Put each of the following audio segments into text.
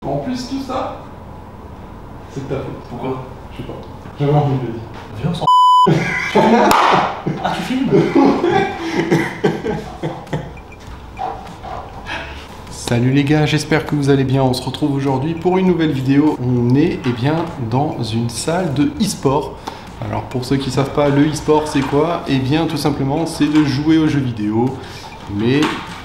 En plus, tout ça, c'est de ta faute. Pourquoi? Je sais pas. J'avais envie de le dire. Viens, on s'en Ah, tu filmes? Salut les gars, j'espère que vous allez bien. On se retrouve aujourd'hui pour une nouvelle vidéo. On est dans une salle de e-sport. Alors pour ceux qui ne savent pas, le e-sport c'est quoi? Eh bien tout simplement c'est de jouer aux jeux vidéo, mais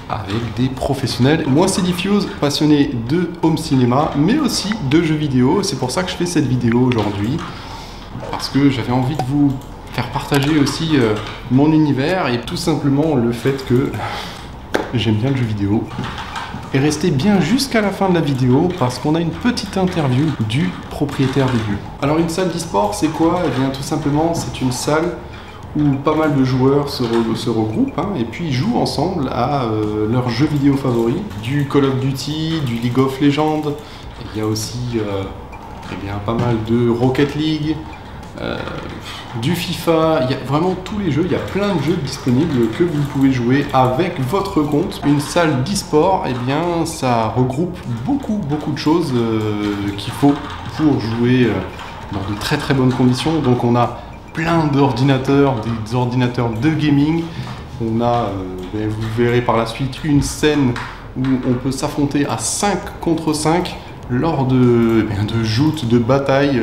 avec des professionnels. Moi c'est Diffuse, passionné de home cinéma, mais aussi de jeux vidéo. C'est pour ça que je fais cette vidéo aujourd'hui, parce que j'avais envie de vous faire partager aussi mon univers et tout simplement le fait que j'aime bien le jeu vidéo. Et restez bien jusqu'à la fin de la vidéo parce qu'on a une petite interview du propriétaire des lieux. Alors une salle d'e-sport c'est quoi? Eh bien tout simplement c'est une salle où pas mal de joueurs se regroupent et puis ils jouent ensemble à leurs jeux vidéo favoris, du Call of Duty, du League of Legends, il y a aussi eh bien, pas mal de Rocket League, du FIFA, il y a vraiment tous les jeux, il y a plein de jeux disponibles que vous pouvez jouer avec votre compte. Une salle d'e-sport, eh bien ça regroupe beaucoup de choses qu'il faut pour jouer dans de très bonnes conditions. Donc on a plein d'ordinateurs, des ordinateurs de gaming. On a, vous verrez par la suite, une scène où on peut s'affronter à 5 contre 5 lors de joutes, de batailles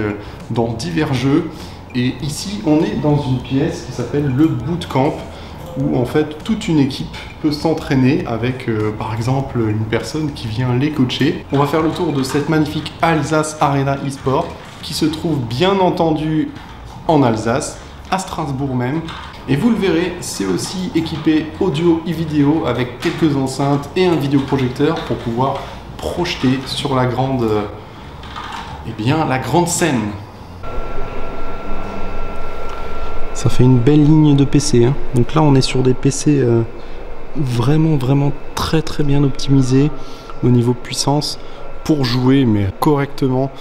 dans divers jeux. Et ici, on est dans une pièce qui s'appelle le bootcamp, où en fait toute une équipe peut s'entraîner avec par exemple une personne qui vient les coacher. On va faire le tour de cette magnifique Alsace Arena eSport qui se trouve bien entendu en Alsace, à Strasbourg même. Et vous le verrez, c'est aussi équipé audio et vidéo avec quelques enceintes et un vidéoprojecteur pour pouvoir projeter sur la grande, la grande scène. Ça fait une belle ligne de PC. Donc là, on est sur des PC vraiment très bien optimisés au niveau puissance pour jouer, mais correctement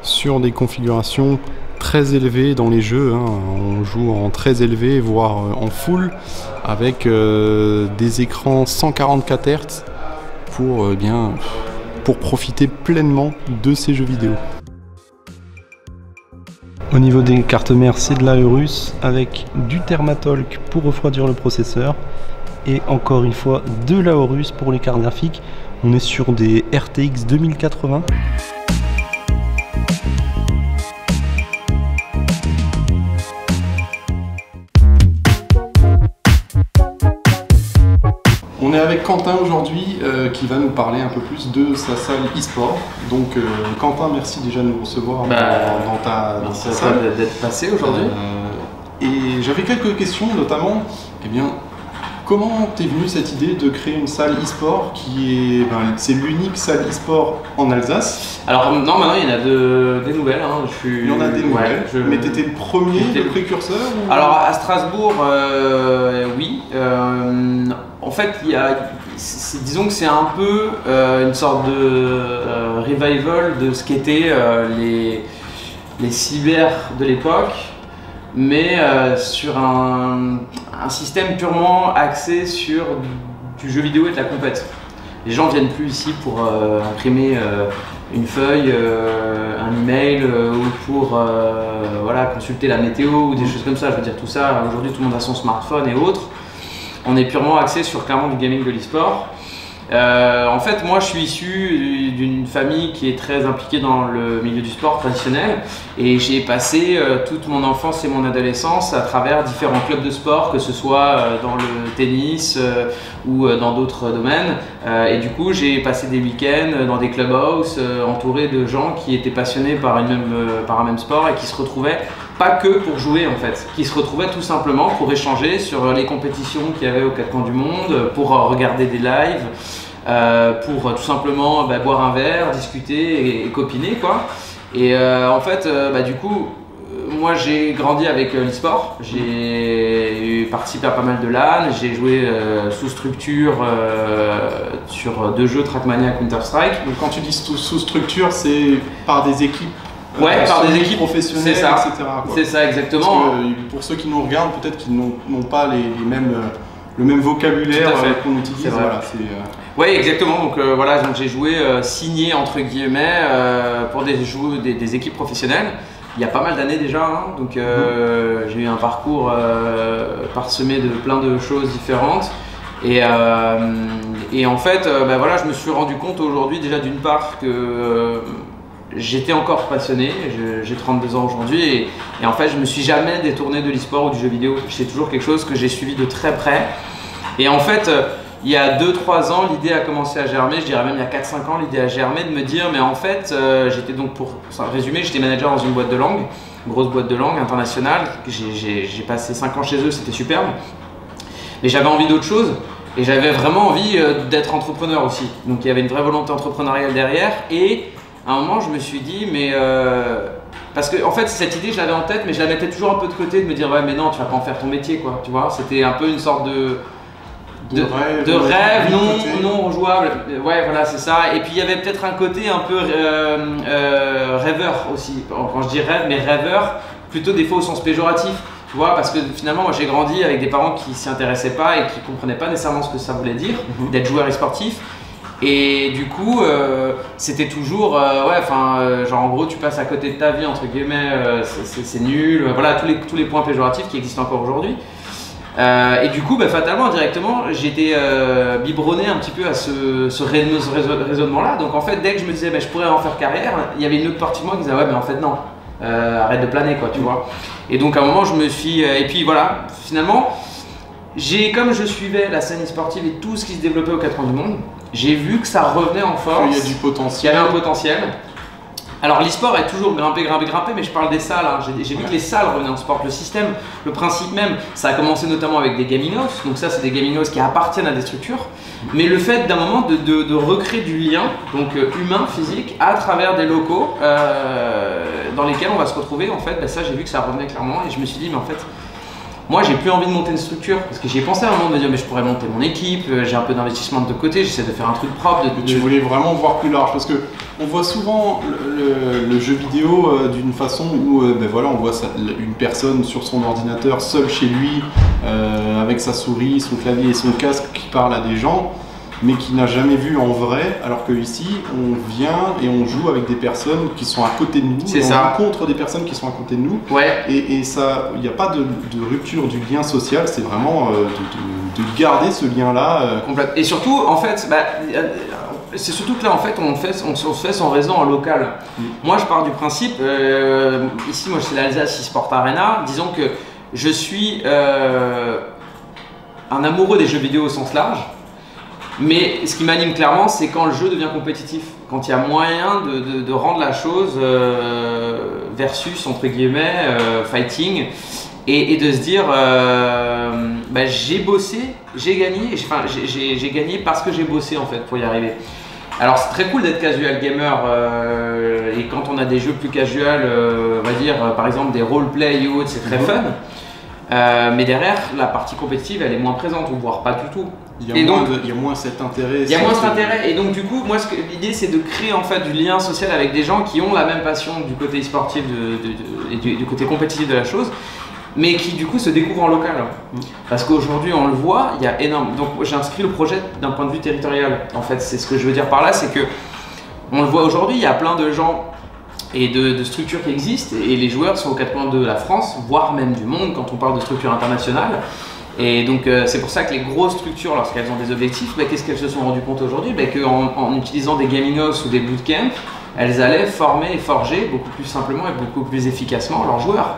sur des configurations très élevées dans les jeux. On joue en très élevé, voire en full, avec des écrans 144 Hz pour profiter pleinement de ces jeux vidéo. Au niveau des cartes mères, c'est de l'Aorus avec du Thermatalk pour refroidir le processeur et encore une fois de l'Aorus pour les cartes graphiques. On est sur des RTX 2080. On est avec Quentin aujourd'hui qui va nous parler un peu plus de sa salle e-sport. Donc Quentin, merci déjà de nous recevoir dans ta salle. D'être passé aujourd'hui. Et j'avais quelques questions, notamment, comment t'es venue cette idée de créer une salle e-sport qui est, c'est l'unique salle e-sport en Alsace? Alors non, maintenant il y en a des nouvelles. Il y en a des nouvelles, mais t'étais le premier, le précurseur ou... Alors à Strasbourg, oui. En fait, disons que c'est un peu une sorte de revival de ce qu'étaient les cyber de l'époque, mais sur un système purement axé sur du jeu vidéo et de la compète. Les gens viennent plus ici pour imprimer une feuille, un email ou pour consulter la météo ou des choses comme ça. Je veux dire, tout ça, aujourd'hui tout le monde a son smartphone et autres. On est purement axé sur clairement du gaming de l'e-sport. En fait, moi je suis issu d'une famille qui est très impliquée dans le milieu du sport traditionnel et j'ai passé toute mon enfance et mon adolescence à travers différents clubs de sport, que ce soit dans le tennis ou dans d'autres domaines. Et du coup, j'ai passé des week-ends dans des clubhouses entourés de gens qui étaient passionnés par un même sport et qui se retrouvaient pas que pour jouer en fait, qui se retrouvaient tout simplement pour échanger sur les compétitions qu'il y avait aux quatre coins du monde, pour regarder des lives, pour tout simplement boire un verre, discuter et copiner quoi. Et en fait, du coup, moi j'ai grandi avec l'e-sport, j'ai participé à pas mal de LAN, j'ai joué sous structure sur 2 jeux Trackmania et Counter-Strike. Donc quand tu dis sous structure, c'est par des équipes? Ouais, par des équipes professionnelles, etc. C'est ça, exactement. Parce que, pour ceux qui nous regardent, peut-être qu'ils n'ont pas le même vocabulaire qu'on utilise. Voilà, Oui, exactement. Donc voilà, donc j'ai joué signé entre guillemets pour des équipes professionnelles. Il y a pas mal d'années déjà, hein. Donc j'ai eu un parcours parsemé de plein de choses différentes. Et en fait, voilà, je me suis rendu compte aujourd'hui déjà d'une part que j'étais encore passionné. J'ai 32 ans aujourd'hui et en fait, je me suis jamais détourné de l'e-sport ou du jeu vidéo. C'est toujours quelque chose que j'ai suivi de très près. Et en fait, il y a 2-3 ans, l'idée a commencé à germer, je dirais même il y a 4-5 ans, l'idée a germé de me dire, mais en fait, j'étais donc, pour résumer, j'étais manager dans une boîte de langue, une grosse boîte de langue internationale, j'ai passé 5 ans chez eux, c'était superbe, mais j'avais envie d'autre chose, et j'avais vraiment envie d'être entrepreneur aussi, donc il y avait une vraie volonté entrepreneuriale derrière, et à un moment, je me suis dit, mais... parce que en fait, cette idée, je l'avais en tête, mais je la mettais toujours un peu de côté, de me dire, ouais, mais non, tu vas pas en faire ton métier, quoi, tu vois, c'était un peu une sorte de rêve non jouable, ouais voilà c'est ça. Et puis il y avait peut-être un côté un peu rêveur aussi, quand je dis rêve, mais rêveur plutôt des fois au sens péjoratif, tu vois, parce que finalement moi j'ai grandi avec des parents qui s'y intéressaient pas et qui comprenaient pas nécessairement ce que ça voulait dire d'être joueur e-sportif. Et du coup, c'était toujours, genre en gros tu passes à côté de ta vie entre guillemets, c'est nul, voilà tous les points péjoratifs qui existent encore aujourd'hui. Et du coup, fatalement, indirectement, j'étais biberonné un petit peu à ce raisonnement-là. Donc en fait, dès que je me disais, je pourrais en faire carrière, il y avait une autre partie de moi qui disait, ouais, mais en fait, non, arrête de planer, quoi, tu vois. Et donc à un moment, je me suis. Et puis voilà, finalement, comme je suivais la scène e-sportive et tout ce qui se développait aux 4 coins du monde, j'ai vu que ça revenait en force. Il y a du potentiel. Il y avait un potentiel. Alors l'e-sport est toujours grimpé, mais je parle des salles, hein. J'ai vu que les salles revenaient en sport, le système, le principe même, ça a commencé notamment avec des gaming house, donc ça c'est des gaming house qui appartiennent à des structures, mais le fait d'un moment de recréer du lien, donc humain, physique, à travers des locaux dans lesquels on va se retrouver, en fait, ça j'ai vu que ça revenait clairement et je me suis dit mais en fait, moi j'ai plus envie de monter une structure parce que j'y ai pensé à un moment de me dire mais je pourrais monter mon équipe, j'ai un peu d'investissement de côté, j'essaie de faire un truc propre. Tu voulais vraiment voir plus large parce que on voit souvent le jeu vidéo d'une façon où voilà, on voit une personne sur son ordinateur seul chez lui avec sa souris, son clavier et son casque qui parle à des gens mais qui n'a jamais vu en vrai, alors que ici on vient et on joue avec des personnes qui sont à côté de nous, on rencontre des personnes qui sont à côté de nous, et ça, il n'y a pas de rupture du lien social, c'est vraiment de garder ce lien-là. Complètement. Et surtout, en fait, c'est surtout que là, en fait, on fait son réseau en local. Moi, je pars du principe, ici, moi, c'est l'Alsace eSport Arena, disons que je suis un amoureux des jeux vidéo au sens large. Mais ce qui m'anime clairement, c'est quand le jeu devient compétitif, quand il y a moyen de rendre la chose versus, entre guillemets, fighting, et de se dire, j'ai bossé, j'ai gagné, j'ai gagné parce que j'ai bossé en fait pour y arriver. Alors c'est très cool d'être casual gamer et quand on a des jeux plus casual, on va dire par exemple des roleplay ou autres, c'est très fun. Mais derrière, la partie compétitive, elle est moins présente, ou voire pas du tout. Il y a moins cet intérêt. Il y a moins cet intérêt, et donc du coup, moi, l'idée, c'est de créer en fait du lien social avec des gens qui ont la même passion du côté sportif et du côté compétitif de la chose, mais qui du coup se découvrent en local. Parce qu'aujourd'hui, on le voit, il y a énorme. Donc, j'ai inscrit le projet d'un point de vue territorial. En fait, c'est ce que je veux dire par là, c'est que on le voit aujourd'hui, il y a plein de gens et de structures qui existent, et les joueurs sont aux 4 coins de la France, voire même du monde quand on parle de structures internationales. Et donc c'est pour ça que les grosses structures, lorsqu'elles ont des objectifs, qu'est-ce qu'elles se sont rendues compte aujourd'hui? Qu'en utilisant des gaming house ou des bootcamps, elles allaient former et forger beaucoup plus simplement et beaucoup plus efficacement leurs joueurs.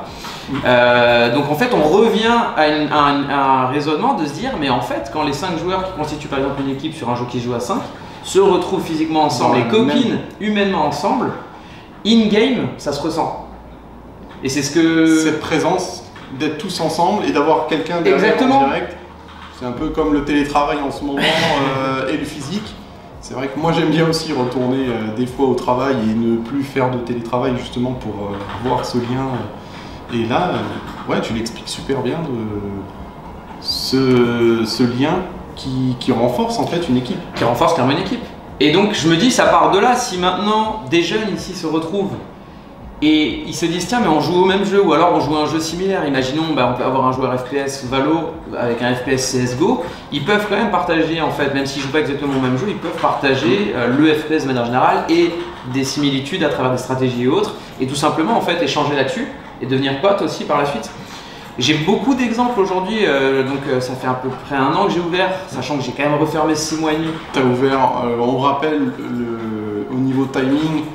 Donc en fait on revient à un raisonnement de se dire mais en fait quand les 5 joueurs qui constituent par exemple une équipe sur un jeu qui joue à 5 se retrouvent physiquement ensemble et copinent humainement ensemble, in-game, ça se ressent. Et c'est ce que... Cette présence, d'être tous ensemble et d'avoir quelqu'un derrière en direct, c'est un peu comme le télétravail en ce moment et le physique. C'est vrai que moi j'aime bien aussi retourner des fois au travail et ne plus faire de télétravail justement pour avoir ce lien. Et là, ouais, tu l'expliques super bien, ce lien qui renforce en fait une équipe. Qui renforce clairement une équipe. Et donc je me dis, ça part de là, si maintenant des jeunes ici se retrouvent Et ils se disent tiens mais on joue au même jeu ou alors on joue à un jeu similaire. Imaginons on peut avoir un joueur FPS Valo avec un FPS CSGO. Ils peuvent quand même partager en fait, même s'ils jouent pas exactement au même jeu, ils peuvent partager le FPS de manière générale et des similitudes à travers des stratégies et autres. Et tout simplement en fait échanger là-dessus et devenir potes aussi par la suite. J'ai beaucoup d'exemples aujourd'hui, ça fait à peu près 1 an que j'ai ouvert, sachant que j'ai quand même refermé 6 mois et demi. Tu as ouvert, on rappelle au niveau timing,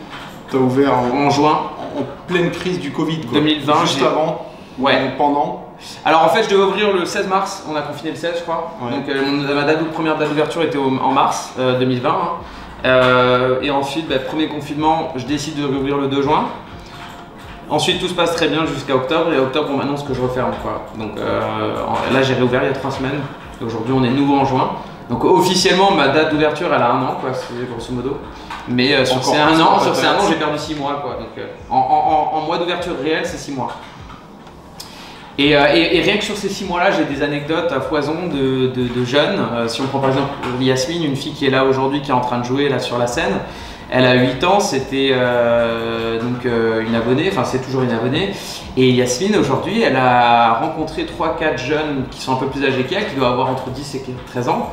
tu as ouvert en juin. En pleine crise du Covid, quoi. 2020, juste avant, ouais. Pendant. Alors en fait, je devais ouvrir le 16 mars, on a confiné le 16 je crois. Ouais. Donc ma première date d'ouverture était en mars 2020. Hein. Et ensuite, premier confinement, je décide de rouvrir le 2 juin. Ensuite, tout se passe très bien jusqu'à octobre. Et octobre, on m'annonce que je referme, quoi. Donc là, j'ai réouvert il y a 3 semaines. Aujourd'hui, on est nouveau en juin. Donc officiellement, ma date d'ouverture, elle a 1 an, quoi, grosso modo. Mais sur ces 1 an, j'ai perdu 6 mois, quoi. Donc en mois d'ouverture réelle, c'est 6 mois. Et rien que sur ces 6 mois-là, j'ai des anecdotes à foison de jeunes. Si on prend par exemple Yasmine, une fille qui est là aujourd'hui, qui est en train de jouer là sur la scène. Elle a 8 ans, c'était une abonnée, enfin c'est toujours une abonnée. Et Yasmine aujourd'hui, elle a rencontré 3-4 jeunes qui sont un peu plus âgés qu'elle, qui doivent avoir entre 10 et 13 ans,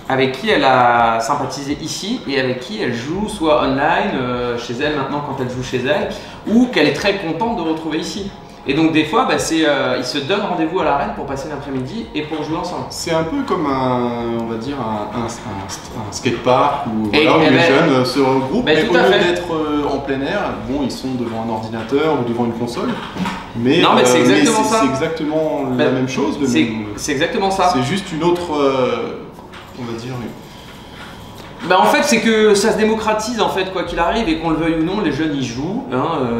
avec qui elle a sympathisé ici et avec qui elle joue soit online, chez elle maintenant quand elle joue chez elle, ou qu'elle est très contente de retrouver ici. Et donc des fois, ils se donnent rendez-vous à l'arène pour passer l'après-midi et pour jouer ensemble. C'est un peu comme on va dire un skatepark où les jeunes se regroupent, mais au lieu d'être en plein air, bon, ils sont devant un ordinateur ou devant une console. Mais c'est exactement ça. C'est exactement la même chose. C'est exactement ça. C'est juste une autre, on va dire. En fait, c'est que ça se démocratise en fait, quoi qu'il arrive, et qu'on le veuille ou non, les jeunes y jouent.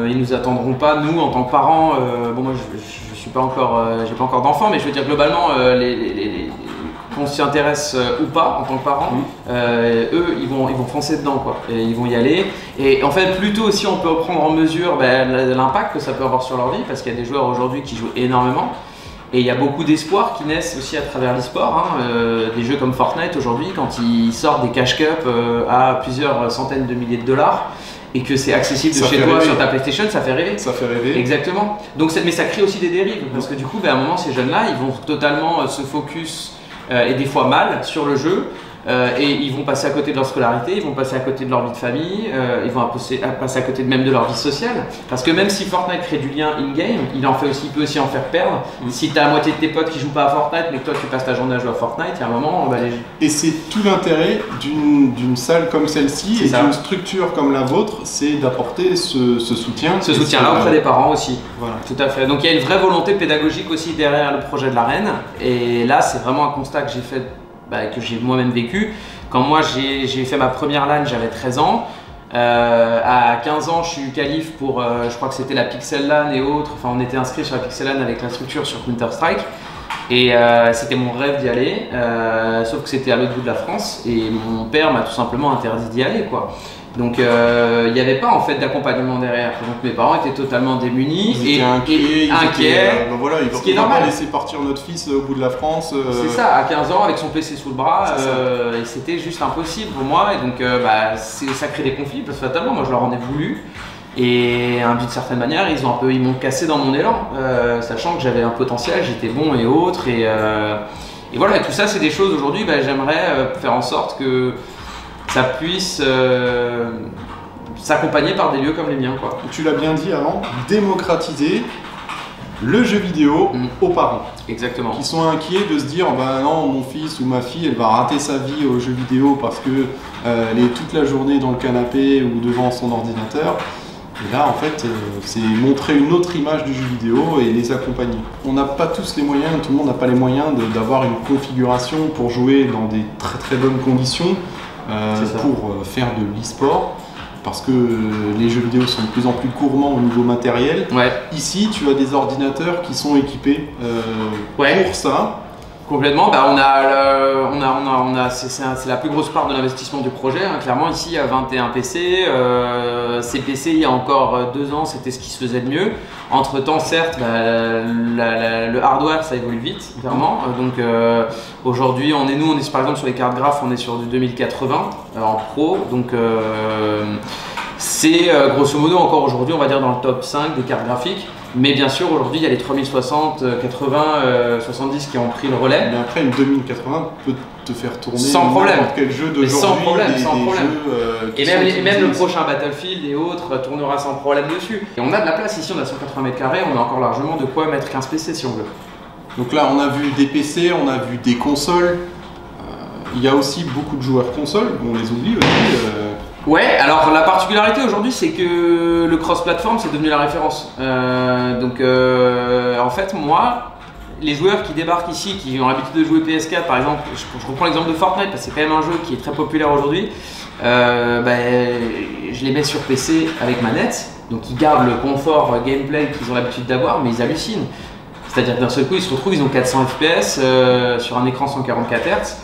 Ils nous attendront pas, nous en tant que parents. Bon, moi je suis pas encore, j'ai pas encore d'enfants, mais je veux dire globalement, qu'on s'y intéresse ou pas en tant que parents, eux ils vont foncer dedans, quoi. Et ils vont y aller. Et en fait, plutôt aussi on peut prendre en mesure l'impact que ça peut avoir sur leur vie, parce qu'il y a des joueurs aujourd'hui qui jouent énormément. Et il y a beaucoup d'espoirs qui naissent aussi à travers l'e-sport. Des jeux comme Fortnite aujourd'hui, quand ils sortent des cash cups à plusieurs centaines de milliers de dollars et que c'est accessible de chez toi sur ta PlayStation, ça fait rêver. Ça fait rêver. Exactement. Donc, mais ça crée aussi des dérives parce que du coup, à un moment, ces jeunes-là, ils vont totalement se focus et des fois mal sur le jeu. Et ils vont passer à côté de leur scolarité, ils vont passer à côté de leur vie de famille, ils vont passer à côté même de leur vie sociale. Parce que même si Fortnite crée du lien in-game, il peut aussi en faire perdre. Si tu as la moitié de tes potes qui jouent pas à Fortnite, mais que toi tu passes ta journée à jouer à Fortnite, il y a un moment… Et c'est tout l'intérêt d'une salle comme celle-ci et d'une structure comme la vôtre, c'est d'apporter ce soutien. Ce soutien-là auprès des parents aussi. Voilà. Tout à fait. Donc il y a une vraie volonté pédagogique aussi derrière le projet de l'arène. Et là, c'est vraiment un constat que j'ai fait, que j'ai moi-même vécu. Quand moi j'ai fait ma première LAN, j'avais 13 ans. À 15 ans, je suis qualif pour, je crois que c'était la Pixel LAN et autres. Enfin, on était inscrits sur la Pixel LAN avec la structure sur Counter-Strike. Et c'était mon rêve d'y aller, sauf que c'était à l'autre bout de la France. Et mon père m'a tout simplement interdit d'y aller, quoi. Donc il n'y avait pas en fait d'accompagnement derrière. Donc mes parents étaient totalement démunis et inquiets. Voilà, ce qui est normal. Pas laisser partir notre fils au bout de la France. C'est ça, à 15 ans avec son PC sous le bras, et c'était juste impossible pour moi. Et donc ça crée des conflits parce que fatalement, moi je leur en ai voulu. Et d'une certaine manière, ils m'ont cassé dans mon élan, sachant que j'avais un potentiel, j'étais bon et autres. Et voilà, et tout ça, c'est des choses aujourd'hui. J'aimerais faire en sorte que ça puisse s'accompagner par des lieux comme les miens, quoi. Tu l'as bien dit avant, démocratiser le jeu vidéo aux parents. Exactement. Qui sont inquiets de se dire non, mon fils ou ma fille, elle va rater sa vie au jeu vidéo parce que elle est toute la journée dans le canapé ou devant son ordinateur. Et là, en fait, c'est montrer une autre image du jeu vidéo et les accompagner. On n'a pas tous les moyens, tout le monde n'a pas les moyens d'avoir une configuration pour jouer dans des très très bonnes conditions. Pour faire de l'e-sport, parce que les jeux vidéo sont de plus en plus gourmands au niveau matériel. Ici, tu as des ordinateurs qui sont équipés pour ça. Complètement. C'est la plus grosse part de l'investissement du projet. Clairement, ici, il y a 21 PC. Ces PC, il y a encore 2 ans, c'était ce qui se faisait de mieux. Entre temps, certes, le hardware, ça évolue vite, clairement. Donc aujourd'hui, on est par exemple sur les cartes graphes, on est sur du 2080 en pro. Donc C'est grosso modo encore aujourd'hui, on va dire dans le top 5 des cartes graphiques. Mais bien sûr, aujourd'hui, il y a les 3060, 80, 70 qui ont pris le relais. Mais après, une 2080 peut te faire tourner sans problème. N'importe quel jeu d'aujourd'hui. Sans problème, sans problème. Et même le prochain Battlefield et autres tournera sans problème dessus. Et on a de la place ici, on a 180 mètres carrés, on a encore largement de quoi mettre 15 PC si on veut. Donc là, on a vu des PC, on a vu des consoles. Il y a aussi beaucoup de joueurs consoles, on les oublie aussi. Ouais, alors la particularité aujourd'hui, c'est que le cross-platform, c'est devenu la référence. En fait, moi, les joueurs qui débarquent ici, qui ont l'habitude de jouer PS4, par exemple, je reprends l'exemple de Fortnite, parce que c'est quand même un jeu qui est très populaire aujourd'hui. Je les mets sur PC avec manette, donc ils gardent le confort gameplay qu'ils ont l'habitude d'avoir, mais ils hallucinent. C'est-à-dire que d'un seul coup, ils se retrouvent, ils ont 400 FPS sur un écran 144 Hz.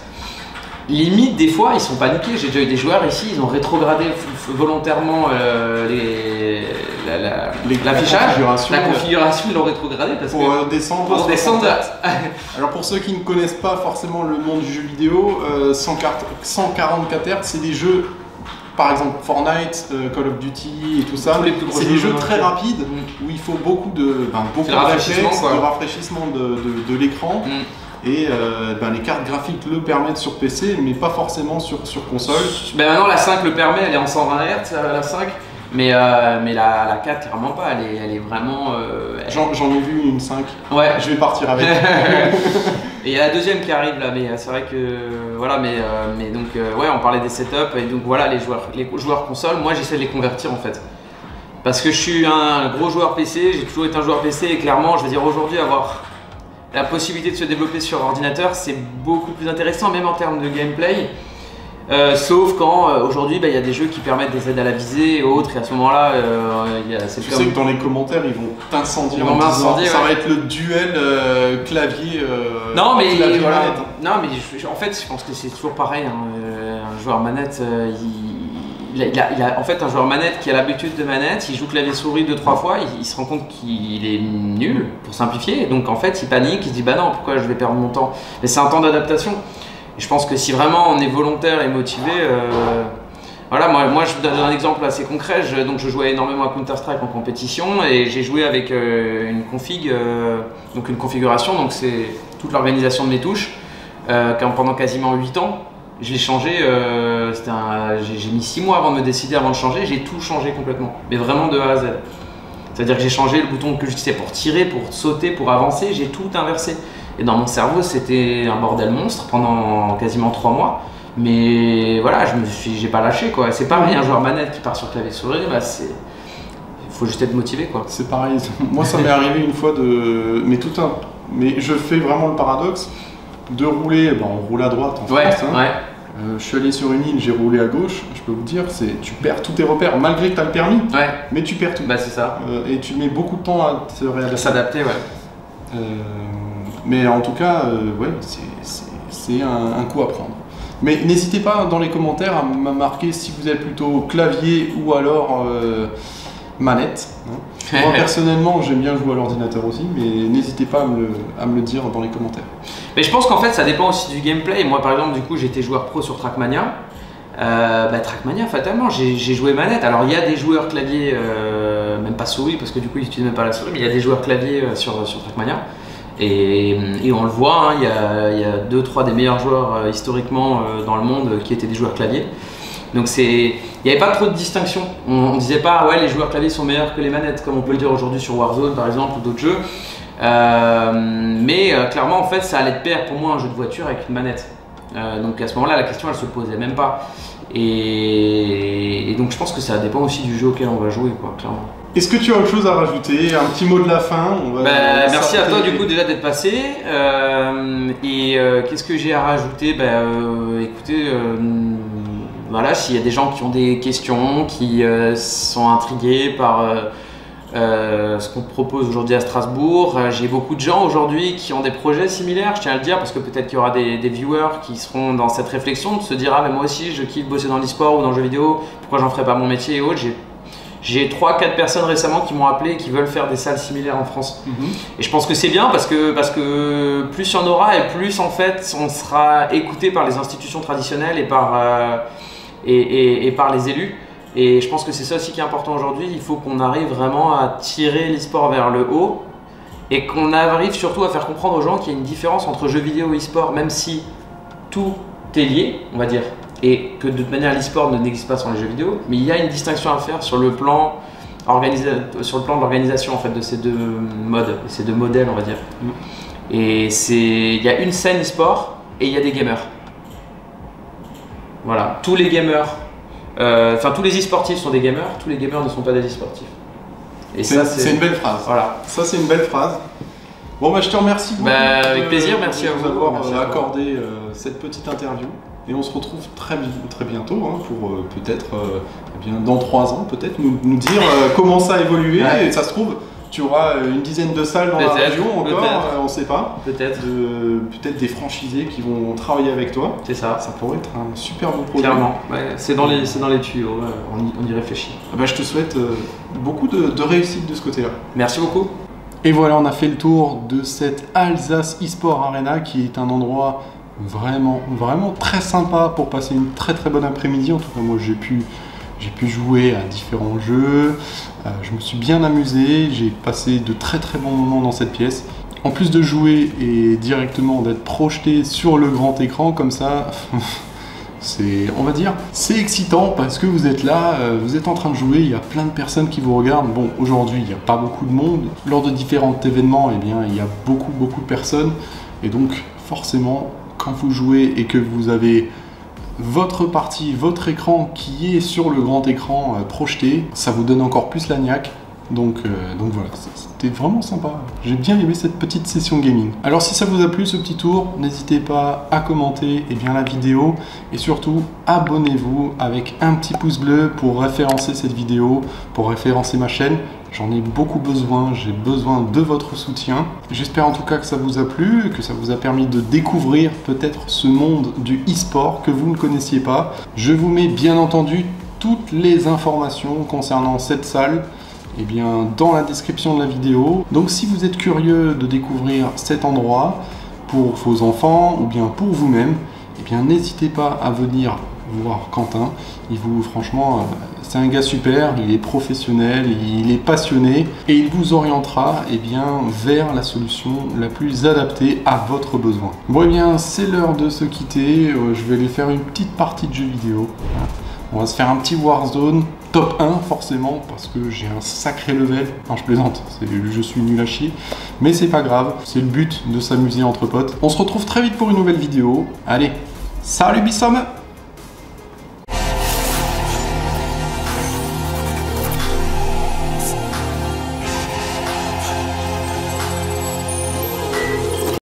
Limite, des fois, ils sont paniqués. J'ai déjà eu des joueurs ici, ils ont rétrogradé volontairement l'affichage, la configuration, ils l'ont rétrogradé parce pour descendre. Alors pour ceux qui ne connaissent pas forcément le monde du jeu vidéo, 144 Hz, c'est des jeux, par exemple Fortnite, Call of Duty et tout ça. C'est des jeux très rapides où il faut beaucoup de rafraîchissement de l'écran. Et les cartes graphiques le permettent sur PC, mais pas forcément sur console. Maintenant la 5 le permet, elle est en 120 Hz la 5, mais la 4 clairement pas, elle est vraiment... J'en ai vu une 5, ouais. Je vais partir avec. Et il y a la deuxième qui arrive là, mais c'est vrai que... Voilà, ouais, on parlait des setups, et donc voilà les joueurs console, moi j'essaie de les convertir en fait. Parce que je suis un gros joueur PC, j'ai toujours été un joueur PC, et clairement je veux dire aujourd'hui avoir... La possibilité de se développer sur ordinateur, c'est beaucoup plus intéressant, même en termes de gameplay. Sauf quand aujourd'hui, il y a des jeux qui permettent des aides à la visée et autres, et à ce moment-là, tu sais que dans les commentaires, ils vont t'incendier. Ça va être le duel clavier. Non, mais clavier voilà. Manette. Non, mais en fait, je pense que c'est toujours pareil. Un joueur manette, en fait, un joueur manette qui a l'habitude de manette, il joue clavier souris 2-3 fois, il se rend compte qu'il est nul, pour simplifier, et donc en fait il panique, il se dit bah non, pourquoi je vais perdre mon temps? Mais c'est un temps d'adaptation. Et je pense que si vraiment on est volontaire et motivé, voilà, moi je vous donne un exemple assez concret, je jouais énormément à Counter-Strike en compétition, et j'ai joué avec une configuration, donc c'est toute l'organisation de mes touches, pendant quasiment 8 ans. Je l'ai changé, j'ai mis 6 mois avant de me décider, avant de changer, j'ai tout changé complètement, mais vraiment de A à Z. C'est-à-dire que j'ai changé le bouton que j'utilisais pour tirer, pour sauter, pour avancer, j'ai tout inversé. Et dans mon cerveau, c'était un bordel monstre pendant quasiment 3 mois. Mais voilà, j'ai pas lâché quoi. C'est pareil, un joueur manette qui part sur clavier souris, il faut juste être motivé quoi. C'est pareil, moi ça m'est arrivé une fois mais je fais vraiment le paradoxe de rouler, on roule à droite en France. Ouais. Je suis allé sur une île, j'ai roulé à gauche, je peux vous dire, tu perds tous tes repères, malgré que tu as le permis, mais tu perds tout. C'est ça. Et tu mets beaucoup de temps à te réadapter. S'adapter, ouais. Mais en tout cas, c'est un coup à prendre. Mais n'hésitez pas dans les commentaires à me marquer si vous êtes plutôt clavier ou alors manette. Moi personnellement, j'aime bien jouer à l'ordinateur aussi, mais n'hésitez pas à me le dire dans les commentaires. Mais je pense qu'en fait ça dépend aussi du gameplay. Moi par exemple, du coup j'étais joueur pro sur Trackmania. Trackmania, fatalement, j'ai joué manette. Alors il y a des joueurs clavier, même pas souris parce que du coup ils n'utilisent même pas la souris, mais il y a des joueurs clavier sur Trackmania. Et on le voit, il y a 2-3 des meilleurs joueurs historiquement dans le monde qui étaient des joueurs clavier. Donc il n'y avait pas trop de distinction. On ne disait pas ouais les joueurs clavier sont meilleurs que les manettes, comme on peut le dire aujourd'hui sur Warzone par exemple ou d'autres jeux. Clairement en fait ça allait de pair pour moi un jeu de voiture avec une manette. Donc à ce moment-là la question elle se posait même pas. Et donc je pense que ça dépend aussi du jeu auquel on va jouer quoi, clairement. Est-ce que tu as autre chose à rajouter? Un petit mot de la fin? Merci à toi du coup déjà d'être passé. Qu'est-ce que j'ai à rajouter? Écoutez, voilà, s'il y a des gens qui ont des questions, qui sont intrigués par ce qu'on propose aujourd'hui à Strasbourg, j'ai beaucoup de gens aujourd'hui qui ont des projets similaires, je tiens à le dire, parce que peut-être qu'il y aura des viewers qui seront dans cette réflexion de se dire ah mais moi aussi je kiffe bosser dans l'e-sport ou dans le jeu vidéo, pourquoi j'en ferais pas mon métier et autres. J'ai 3-4 personnes récemment qui m'ont appelé et qui veulent faire des salles similaires en France. Et je pense que c'est bien parce que plus il y en aura et plus en fait on sera écouté par les institutions traditionnelles et par les élus. Et je pense que c'est ça aussi qui est important aujourd'hui. Il faut qu'on arrive vraiment à tirer l'e-sport vers le haut et qu'on arrive surtout à faire comprendre aux gens qu'il y a une différence entre jeux vidéo et e-sport, même si tout est lié, on va dire, et que de toute manière l'e-sport n'existe pas sans les jeux vidéo, mais il y a une distinction à faire sur le plan de l'organisation en fait, de ces deux modes, ces deux modèles, on va dire. Et il y a une scène e-sport et il y a des gamers. Voilà, tous les gamers, tous les e-sportifs sont des gamers, tous les gamers ne sont pas des e-sportifs. Et ça, c'est une belle phrase. Voilà. Ça, c'est une belle phrase. Bon, bah, je te remercie beaucoup. Avec plaisir, merci à vous d'avoir accordé cette petite interview. Et on se retrouve très bientôt pour peut-être, dans 3 ans, peut-être nous dire comment ça a évolué. Ouais. Et ça se trouve, tu auras une dizaine de salles dans la région encore, on ne sait pas. Peut-être des franchisés qui vont travailler avec toi. C'est ça. Ça pourrait être un super beau projet. Clairement, ouais, c'est dans les tuyaux, on y réfléchit. Bah, je te souhaite beaucoup de réussite de ce côté-là. Merci beaucoup. Et voilà, on a fait le tour de cette Alsace eSport Arena qui est un endroit vraiment très sympa pour passer une très bonne après-midi. En tout cas, moi j'ai pu jouer à différents jeux, je me suis bien amusé, j'ai passé de très bons moments dans cette pièce. En plus de jouer et directement d'être projeté sur le grand écran comme ça, on va dire, c'est excitant parce que vous êtes là, vous êtes en train de jouer, il y a plein de personnes qui vous regardent. Bon, aujourd'hui, il n'y a pas beaucoup de monde. Lors de différents événements, eh bien, il y a beaucoup de personnes. Et donc, forcément, quand vous jouez et que vous avez votre partie, votre écran qui est sur le grand écran projeté, ça vous donne encore plus la niaque. Donc voilà, c'était vraiment sympa. J'ai bien aimé cette petite session gaming. Alors si ça vous a plu ce petit tour, n'hésitez pas à commenter la vidéo et surtout abonnez-vous avec un petit pouce bleu pour référencer cette vidéo, pour référencer ma chaîne. J'en ai beaucoup besoin, j'ai besoin de votre soutien. J'espère en tout cas que ça vous a plu, que ça vous a permis de découvrir peut-être ce monde du e-sport que vous ne connaissiez pas. Je vous mets bien entendu toutes les informations concernant cette salle dans la description de la vidéo. Donc si vous êtes curieux de découvrir cet endroit pour vos enfants ou bien pour vous-même, n'hésitez pas à venir voir Quentin. Franchement, c'est un gars super, il est professionnel, il est passionné et il vous orientera vers la solution la plus adaptée à votre besoin. Bon, c'est l'heure de se quitter. Je vais aller faire une petite partie de jeux vidéo. On va se faire un petit Warzone, top 1 forcément, parce que j'ai un sacré level. Non, je plaisante, je suis nul à chier. Mais c'est pas grave, c'est le but de s'amuser entre potes. On se retrouve très vite pour une nouvelle vidéo. Allez, salut Bissom!